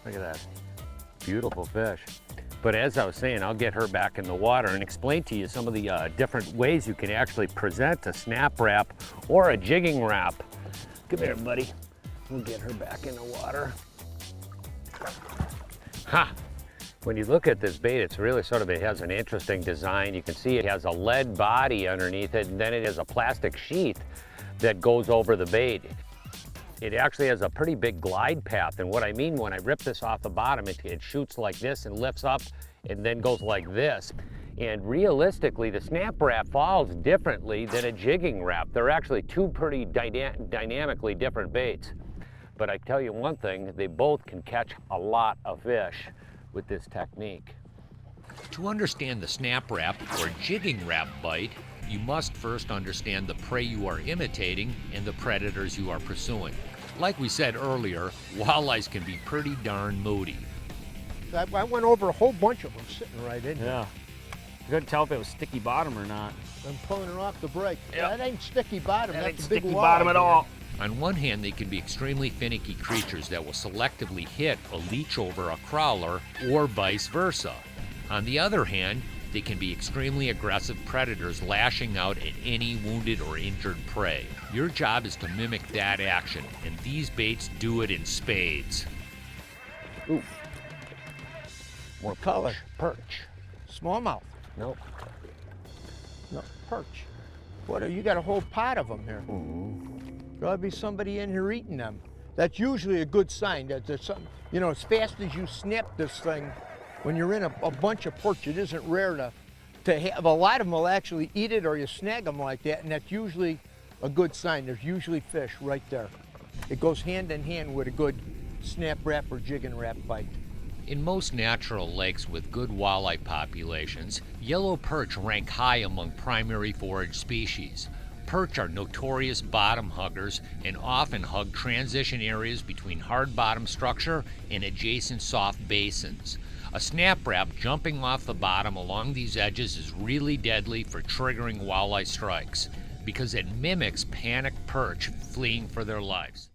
Look at that. Beautiful fish. But as I was saying, I'll get her back in the water and explain to you some of the different ways you can actually present a snap wrap or a jigging wrap. Come here, buddy. We'll get her back in the water. Ha! When you look at this bait, it's really it has an interesting design. You can see it has a lead body underneath it, and then it has a plastic sheath that goes over the bait. It actually has a pretty big glide path, and what I mean when I rip this off the bottom, it shoots like this and lifts up and then goes like this. And realistically, the snap wrap falls differently than a jigging wrap. They're actually two pretty dynamically different baits. But I tell you one thing, they both can catch a lot of fish with this technique. To understand the snap wrap or jigging wrap bite, you must first understand the prey you are imitating and the predators you are pursuing. Like we said earlier, walleyes can be pretty darn moody. I went over a whole bunch of them sitting right in here. Yeah. I couldn't tell if it was sticky bottom or not. I'm pulling her off the break. Yep. That ain't sticky bottom. That That's ain't a big sticky walleye, bottom at man. all. On one hand, they can be extremely finicky creatures that will selectively hit or leech over a crawler or vice versa. On the other hand, they can be extremely aggressive predators lashing out at any wounded or injured prey. Your job is to mimic that action, and these baits do it in spades. Ooh. More Color. perch. Smallmouth. Nope. No, perch. What? You got a whole pot of them here. Probably somebody in here eating them. That's usually a good sign that there's something. You know, as fast as you snap this thing, when you're in a bunch of perch, it isn't rare to have. A lot of them will actually eat it, or you snag them like that, and that's usually a good sign. There's usually fish right there. It goes hand in hand with a good snap wrap or jigging wrap bite. In most natural lakes with good walleye populations, yellow perch rank high among primary forage species. Perch are notorious bottom huggers and often hug transition areas between hard bottom structure and adjacent soft basins. A snap wrap jumping off the bottom along these edges is really deadly for triggering walleye strikes because it mimics panicked perch fleeing for their lives.